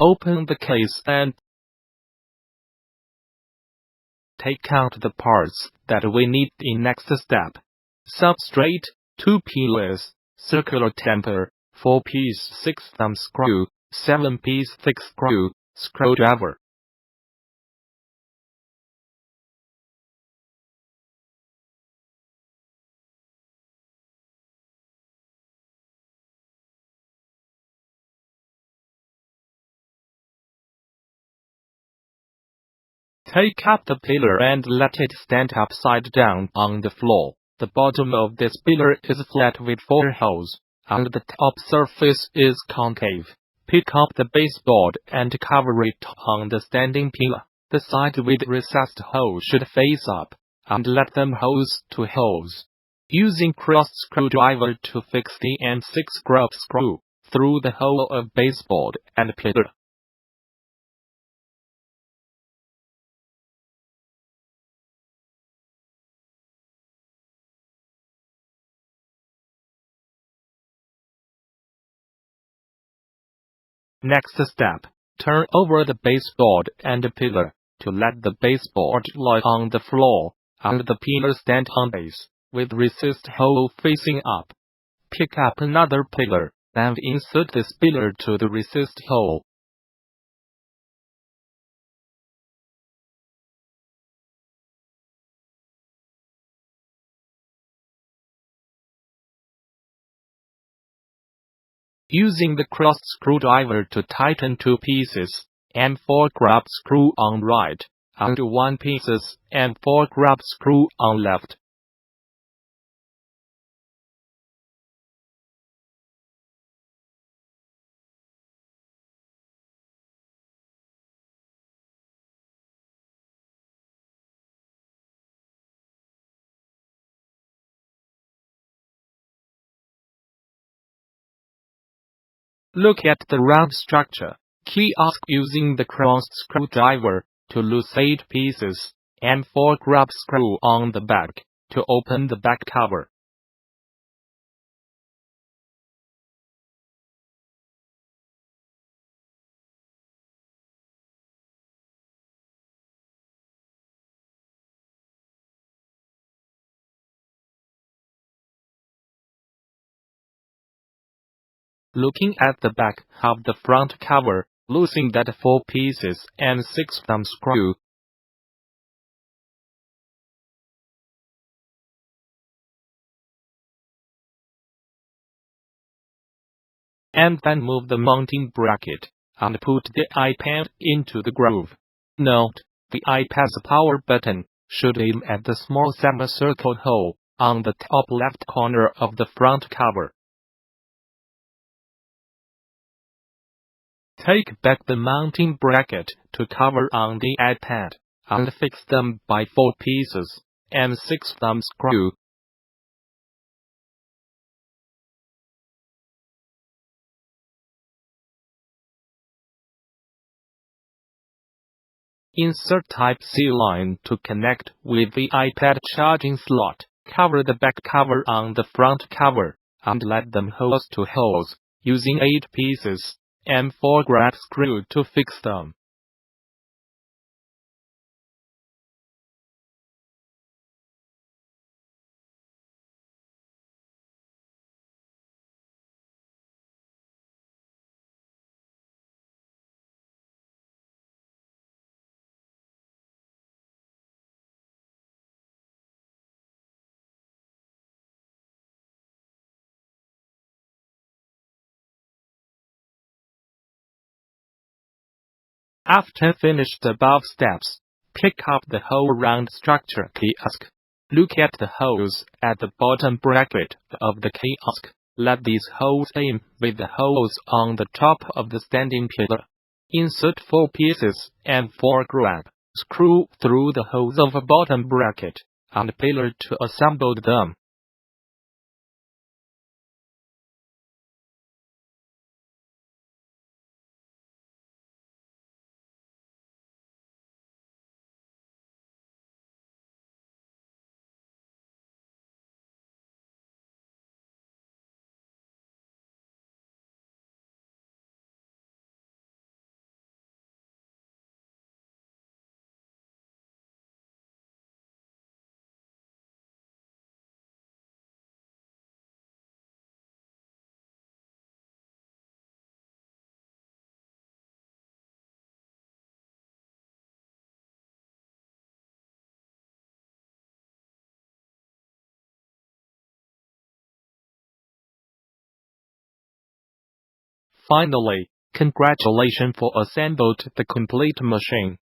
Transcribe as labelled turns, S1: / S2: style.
S1: Open the case and take out the parts that we need in next step. Substrate, 2 pillars, circular temper, 4-piece 6-thumb screw, 7-piece thick screw, screwdriver. Take up the pillar and let it stand upside down on the floor. The bottom of this pillar is flat with 4 holes, and the top surface is concave. Pick up the baseboard and cover it on the standing pillar. The side with recessed hole should face up, and let them hose to holes. Using cross screwdriver to fix the M6 grub screw through the hole of baseboard and pillar. Next step, turn over the baseboard and pillar to let the baseboard lie on the floor and the pillar stand on base, with recessed hole facing up. Pick up another pillar and insert this pillar to the recessed hole. Using the cross screwdriver to tighten 2 pieces, M4 grub screw on right, and 1 pieces M4 grub screw on left. Look at the round structure. Kiosk using the cross screwdriver to loose 8 pieces, M4 grub screw on the back to open the back cover. Looking at the back of the front cover, loosen that 4 pieces and 6-thumb screw. And then move the mounting bracket and put the iPad into the groove. Note, the iPad's power button should aim at the small semicircle hole on the top left corner of the front cover. Take back the mounting bracket to cover on the iPad and fix them by 4 pieces and 6-thumb screw. Insert Type-C line to connect with the iPad charging slot. Cover the back cover on the front cover and let them hose to holes using 8 pieces M4 grab screw to fix them. After finished above steps, pick up the whole round structure kiosk. Look at the holes at the bottom bracket of the kiosk. Let these holes aim with the holes on the top of the standing pillar. Insert 4 pieces and 4 grab screw through the holes of a bottom bracket and pillar to assemble them. Finally, congratulations for assembled the complete machine.